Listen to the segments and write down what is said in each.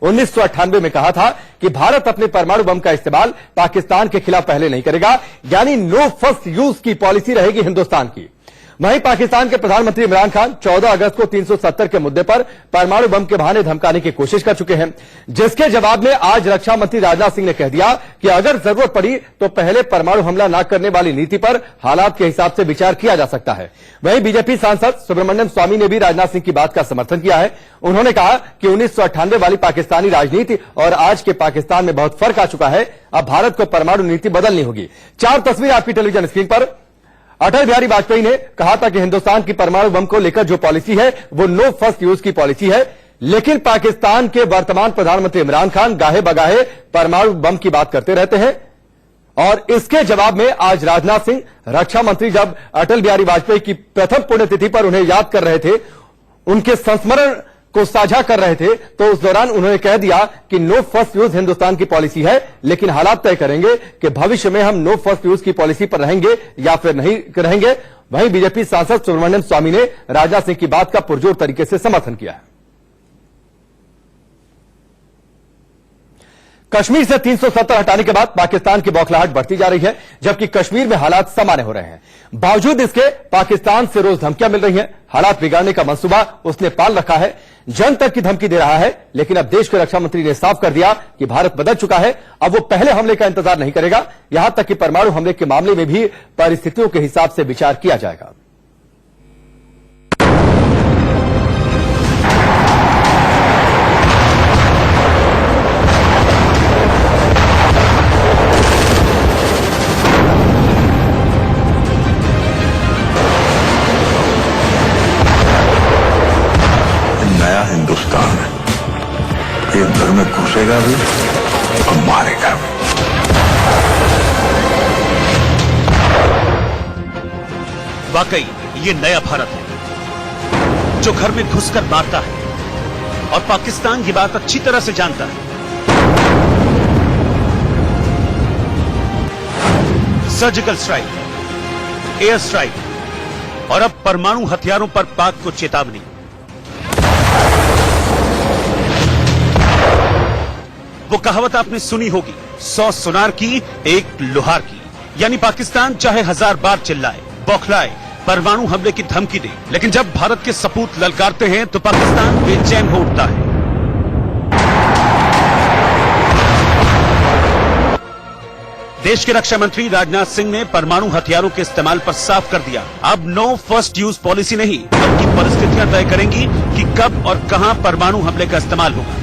1998 में कहा था कि भारत अपने परमाणु बम का इस्तेमाल पाकिस्तान के खिलाफ पहले नहीं करेगा, यानी नो फर्स्ट यूज की पॉलिसी रहेगी हिंदुस्तान की। वहीं पाकिस्तान के प्रधानमंत्री इमरान खान 14 अगस्त को 370 के मुद्दे पर परमाणु बम के बहाने धमकाने की कोशिश कर चुके हैं, जिसके जवाब में आज रक्षा मंत्री राजनाथ सिंह ने कह दिया कि अगर जरूरत पड़ी तो पहले परमाणु हमला न करने वाली नीति पर हालात के हिसाब से विचार किया जा सकता है। वहीं बीजेपी सांसद सुब्रमण्यम स्वामी ने भी राजनाथ सिंह की बात का समर्थन किया है। उन्होंने कहा कि 1998 वाली पाकिस्तानी राजनीति और आज के पाकिस्तान में बहुत फर्क आ चुका है। अब भारत को परमाणु नीति बदलनी होगी। 4 तस्वीर आपकी टेलीविजन स्क्रीन पर। अटल बिहारी वाजपेयी ने कहा था कि हिंदुस्तान की परमाणु बम को लेकर जो पॉलिसी है वो नो फर्स्ट यूज की पॉलिसी है, लेकिन पाकिस्तान के वर्तमान प्रधानमंत्री इमरान खान गाहे बगाहे परमाणु बम की बात करते रहते हैं। और इसके जवाब में आज राजनाथ सिंह रक्षा मंत्री जब अटल बिहारी वाजपेयी की प्रथम पुण्यतिथि पर उन्हें याद कर रहे थे, उनके संस्मरण को साझा कर रहे थे, तो उस दौरान उन्होंने कह दिया कि नो फर्स्ट यूज हिंदुस्तान की पॉलिसी है, लेकिन हालात तय करेंगे कि भविष्य में हम नो फर्स्ट यूज की पॉलिसी पर रहेंगे या फिर नहीं रहेंगे। वहीं बीजेपी सांसद सुब्रमण्यम स्वामी ने राजनाथ सिंह की बात का पुरजोर तरीके से समर्थन किया है। कश्मीर से 370 हटाने के बाद पाकिस्तान की बौखलाहट बढ़ती जा रही है, जबकि कश्मीर में हालात सामान्य हो रहे हैं। बावजूद इसके पाकिस्तान से रोज धमकियां मिल रही हैं। हालात बिगाड़ने का मंसूबा उसने पाल रखा है, जंग तक की धमकी दे रहा है। लेकिन अब देश के रक्षा मंत्री ने साफ कर दिया कि भारत बदल चुका है। अब वो पहले हमले का इंतजार नहीं करेगा, यहां तक कि परमाणु हमले के मामले में भी परिस्थितियों के हिसाब से विचार किया जाएगा। हिंदुस्तान एक घर में घुसेगा भी और मारेगा भी। वाकई ये नया भारत है जो घर में घुसकर मारता है और पाकिस्तान की बात अच्छी तरह से जानता है। सर्जिकल स्ट्राइक, एयर स्ट्राइक और अब परमाणु हथियारों पर पाक को चेतावनी। वो कहावत आपने सुनी होगी, 100 सुनार की एक लोहार की, यानी पाकिस्तान चाहे 1000 बार चिल्लाए, बौखलाए, परमाणु हमले की धमकी दे, लेकिन जब भारत के सपूत ललकारते हैं तो पाकिस्तान बेचैन हो उठता है। देश के रक्षा मंत्री राजनाथ सिंह ने परमाणु हथियारों के इस्तेमाल पर साफ कर दिया, अब नो फर्स्ट यूज पॉलिसी नहीं, बल्कि परिस्थितियां तय करेंगी कि कब और कहां परमाणु हमले का इस्तेमाल होगा।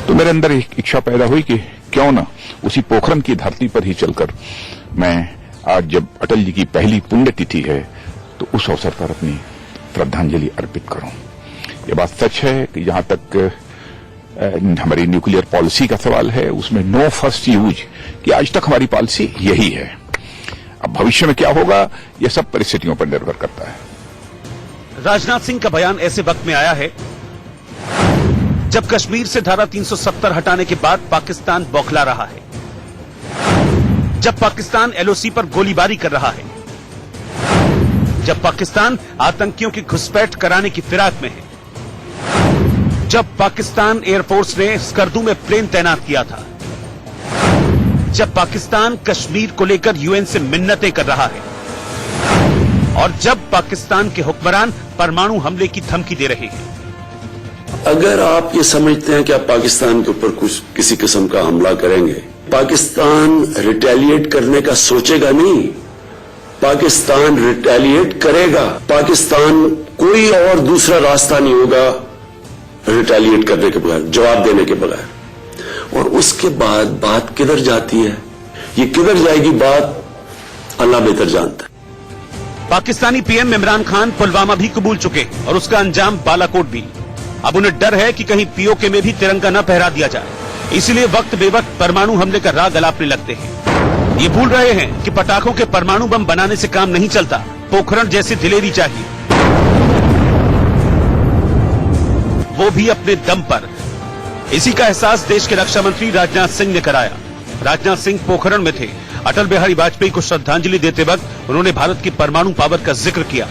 तो मेरे अंदर एक इच्छा पैदा हुई कि क्यों ना उसी पोखरण की धरती पर ही चलकर मैं आज जब अटल जी की पहली पुण्यतिथि है तो उस अवसर पर अपनी श्रद्धांजलि अर्पित करूं। ये बात सच है कि जहां तक हमारी न्यूक्लियर पॉलिसी का सवाल है उसमें नो फर्स्ट यूज की आज तक हमारी पॉलिसी यही है। अब भविष्य में क्या होगा यह सब परिस्थितियों पर निर्भर करता है। राजनाथ सिंह का बयान ऐसे वक्त में आया है जब कश्मीर से धारा 370 हटाने के बाद पाकिस्तान बौखला रहा है, जब पाकिस्तान एलओसी पर गोलीबारी कर रहा है, जब पाकिस्तान आतंकियों की घुसपैठ कराने की फिराक में है, जब पाकिस्तान एयरफोर्स ने स्कर्दू में प्लेन तैनात किया था, जब पाकिस्तान कश्मीर को लेकर यूएन से मिन्नतें कर रहा है और जब पाकिस्तान के हुक्मरान परमाणु हमले की धमकी दे रहे हैं। अगर आप ये समझते हैं कि आप पाकिस्तान के ऊपर कुछ किसी किस्म का हमला करेंगे, पाकिस्तान रिटेलिएट करने का सोचेगा नहीं, पाकिस्तान रिटेलिएट करेगा। पाकिस्तान कोई और दूसरा रास्ता नहीं होगा रिटेलिएट करने के बगैर, जवाब देने के बगैर। और उसके बाद बात किधर जाती है, ये किधर जाएगी बात अल्लाह बेहतर जानता है। पाकिस्तानी पीएम इमरान खान पुलवामा भी कबूल चुके और उसका अंजाम बालाकोट भी। अब उन्हें डर है कि कहीं पीओके में भी तिरंगा न फहरा दिया जाए, इसलिए वक्त बेवक्त परमाणु हमले का राग अलापने लगते हैं। ये भूल रहे हैं कि पटाखों के परमाणु बम बनाने से काम नहीं चलता, पोखरण जैसी दिलेरी चाहिए, वो भी अपने दम पर। इसी का एहसास देश के रक्षा मंत्री राजनाथ सिंह ने कराया। राजनाथ सिंह पोखरण में थे। अटल बिहारी वाजपेयी को श्रद्धांजलि देते वक्त उन्होंने भारत की परमाणु पावर का जिक्र किया।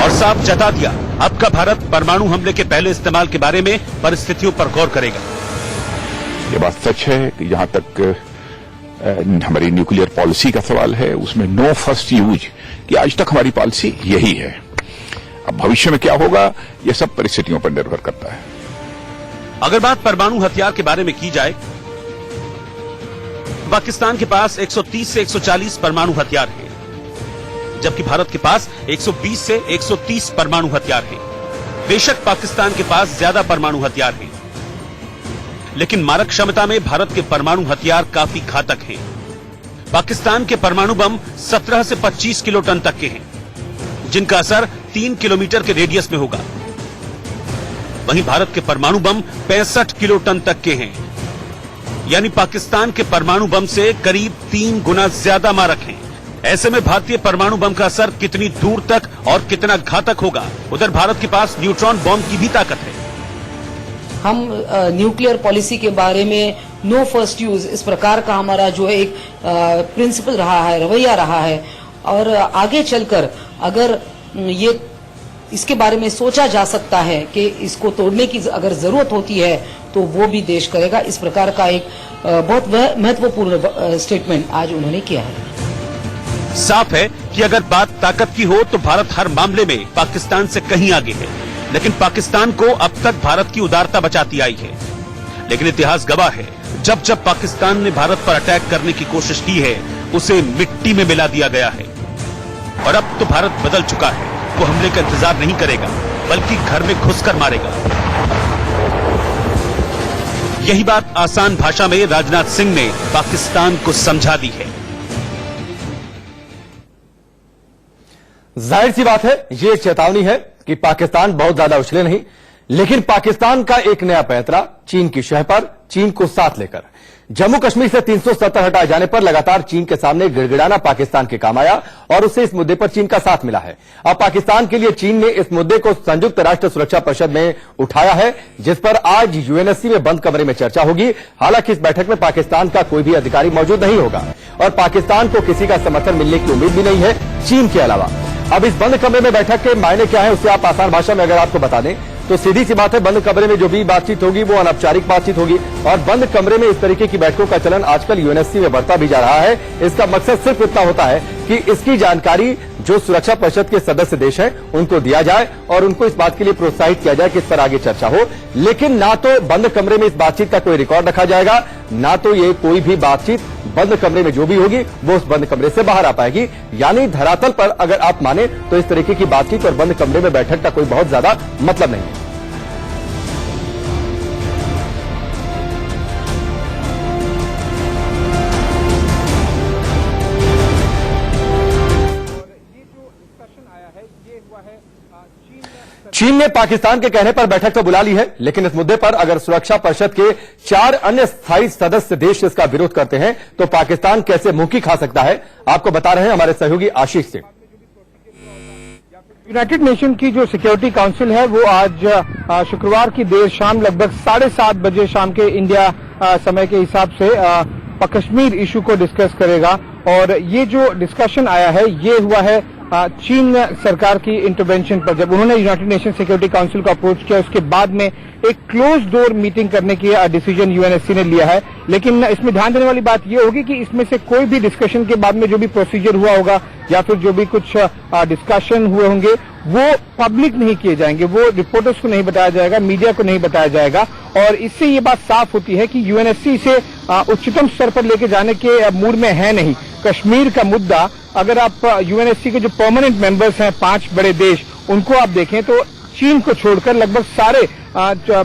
और साफ जता दिया अब का भारत परमाणु हमले के पहले इस्तेमाल के बारे में परिस्थितियों पर गौर करेगा। ये बात सच है कि जहां तक हमारी न्यूक्लियर पॉलिसी का सवाल है, उसमें नो फर्स्ट यूज कि आज तक हमारी पॉलिसी यही है। अब भविष्य में क्या होगा, यह सब परिस्थितियों पर निर्भर करता है। अगर बात परमाणु हथियार के बारे में की जाए, पाकिस्तान के पास 130 से 140 परमाणु हथियार हैं, जबकि भारत के पास 120 से 130 परमाणु हथियार हैं। बेशक पाकिस्तान के पास ज्यादा परमाणु हथियार हैं, लेकिन मारक क्षमता में भारत के परमाणु हथियार काफी घातक हैं। पाकिस्तान के परमाणु बम 17 से 25 किलो टन तक के हैं, जिनका असर 3 किलोमीटर के रेडियस में होगा। वहीं भारत के परमाणु बम 65 किलो टन तक के हैं, यानी पाकिस्तान के परमाणु बम से करीब 3 गुना ज्यादा मारक हैं। ऐसे में भारतीय परमाणु बम का असर कितनी दूर तक और कितना घातक होगा। उधर भारत के पास न्यूट्रॉन बॉम्ब की भी ताकत है। हम न्यूक्लियर पॉलिसी के बारे में नो फर्स्ट यूज इस प्रकार का हमारा जो है एक प्रिंसिपल रहा है, रवैया रहा है, और आगे चलकर अगर ये इसके बारे में सोचा जा सकता है कि इसको तोड़ने की अगर जरूरत होती है तो वो भी देश करेगा। इस प्रकार का एक बहुत महत्वपूर्ण स्टेटमेंट आज उन्होंने किया है। साफ है कि अगर बात ताकत की हो तो भारत हर मामले में पाकिस्तान से कहीं आगे है, लेकिन पाकिस्तान को अब तक भारत की उदारता बचाती आई है। लेकिन इतिहास गवाह है, जब जब पाकिस्तान ने भारत पर अटैक करने की कोशिश की है, उसे मिट्टी में मिला दिया गया है। और अब तो भारत बदल चुका है, वो हमले का इंतजार नहीं करेगा, बल्कि घर में घुसकर मारेगा। यही बात आसान भाषा में राजनाथ सिंह ने पाकिस्तान को समझा दी है। जाहिर सी बात है, ये एक चेतावनी है कि पाकिस्तान बहुत ज्यादा उछले नहीं, लेकिन पाकिस्तान का एक नया पैंतरा चीन की शह पर, चीन को साथ लेकर जम्मू कश्मीर से 370 हटाए जाने पर लगातार चीन के सामने गिड़गिड़ाना पाकिस्तान के काम आया और उससे इस मुद्दे पर चीन का साथ मिला है। अब पाकिस्तान के लिए चीन ने इस मुद्दे को संयुक्त राष्ट्र सुरक्षा परिषद में उठाया है, जिस पर आज यूएनएससी में बंद कमरे में चर्चा होगी। हालांकि इस बैठक में पाकिस्तान का कोई भी अधिकारी मौजूद नहीं होगा और पाकिस्तान को किसी का समर्थन मिलने की उम्मीद भी नहीं है चीन के अलावा। अब इस बंद कमरे में बैठक के मायने क्या है, उससे आप आसान भाषा में अगर आपको बता दें तो सीधी सी बात है, बंद कमरे में जो भी बातचीत होगी वो अनौपचारिक बातचीत होगी और बंद कमरे में इस तरीके की बैठकों का चलन आजकल यूएनएससी में बढ़ता भी जा रहा है। इसका मकसद सिर्फ इतना होता है कि इसकी जानकारी जो सुरक्षा परिषद के सदस्य देश हैं उनको दिया जाए और उनको इस बात के लिए प्रोत्साहित किया जाए कि इस पर आगे चर्चा हो। लेकिन ना तो बंद कमरे में इस बातचीत का कोई रिकॉर्ड रखा जाएगा, ना तो ये कोई भी बातचीत बंद कमरे में जो भी होगी वो उस बंद कमरे से बाहर आ पाएगी। यानी धरातल पर अगर आप माने तो इस तरीके की बातचीत और बंद कमरे में बैठक का कोई बहुत ज्यादा मतलब नहीं है। चीन ने पाकिस्तान के कहने पर बैठक तो बुला ली है, लेकिन इस मुद्दे पर अगर सुरक्षा परिषद के 4 अन्य स्थायी सदस्य देश इसका विरोध करते हैं तो पाकिस्तान कैसे मुंह की खा सकता है, आपको बता रहे हैं हमारे सहयोगी आशीष से। यूनाइटेड नेशन की जो सिक्योरिटी काउंसिल है वो आज शुक्रवार की देर शाम लगभग 7:30 बजे शाम के इंडिया समय के हिसाब से कश्मीर इशू को डिस्कस करेगा। और ये जो डिस्कशन आया है ये हुआ है चीन सरकार की इंटरवेंशन पर। जब उन्होंने यूनाइटेड नेशन सिक्योरिटी काउंसिल को अप्रोच किया उसके बाद में एक क्लोज डोर मीटिंग करने की डिसीजन यूएनएससी ने लिया है। लेकिन इसमें ध्यान देने वाली बात यह होगी कि इसमें से कोई भी डिस्कशन के बाद में जो भी प्रोसीजर हुआ होगा या फिर जो भी कुछ डिस्कशन हुए होंगे वो पब्लिक नहीं किए जाएंगे, वो रिपोर्टर्स को नहीं बताया जाएगा, मीडिया को नहीं बताया जाएगा। और इससे ये बात साफ होती है कि यूएनएससी इसे उच्चतम स्तर पर लेके जाने के मूड में है नहीं। कश्मीर का मुद्दा अगर आप यूएनएससी के जो परमानेंट मेंबर्स हैं 5 बड़े देश उनको आप देखें तो चीन को छोड़कर लगभग सारे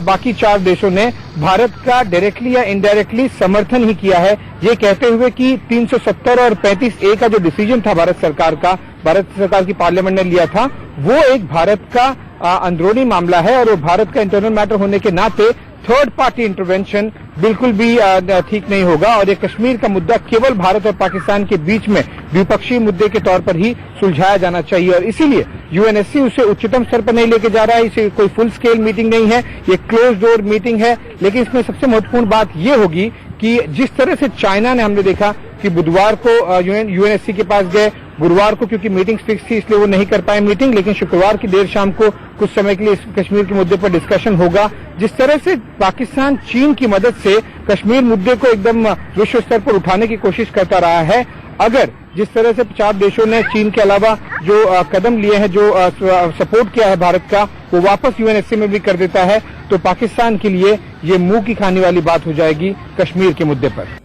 बाकी 4 देशों ने भारत का डायरेक्टली या इनडायरेक्टली समर्थन ही किया है, ये कहते हुए कि 370 और 35A का जो डिसीजन था भारत सरकार की पार्लियामेंट ने लिया था वो एक भारत का अंदरूनी मामला है और वो भारत का इंटरनल मैटर होने के नाते थर्ड पार्टी इंटरवेंशन बिल्कुल भी ठीक नहीं होगा। और ये कश्मीर का मुद्दा केवल भारत और पाकिस्तान के बीच में द्विपक्षीय मुद्दे के तौर पर ही सुलझाया जाना चाहिए और इसीलिए यूएनएससी उसे उच्चतम स्तर पर नहीं लेके जा रहा है। इसे कोई फुल स्केल मीटिंग नहीं है, ये क्लोज डोर मीटिंग है। लेकिन इसमें सबसे महत्वपूर्ण बात ये होगी कि जिस तरह से चाइना ने, हमने देखा कि बुधवार को यूएनएससी के पास गए, गुरुवार को क्योंकि मीटिंग फिक्स थी इसलिए वो नहीं कर पाए मीटिंग, लेकिन शुक्रवार की देर शाम को कुछ समय के लिए इस कश्मीर के मुद्दे पर डिस्कशन होगा। जिस तरह से पाकिस्तान चीन की मदद से कश्मीर मुद्दे को एकदम विश्व स्तर पर उठाने की कोशिश करता रहा है, अगर जिस तरह से 4 देशों ने चीन के अलावा जो कदम लिए हैं, जो सपोर्ट किया है भारत का, वो वापस यूएनएससी में भी कर देता है, तो पाकिस्तान के लिए ये मुंह की खाने वाली बात हो जाएगी कश्मीर के मुद्दे पर।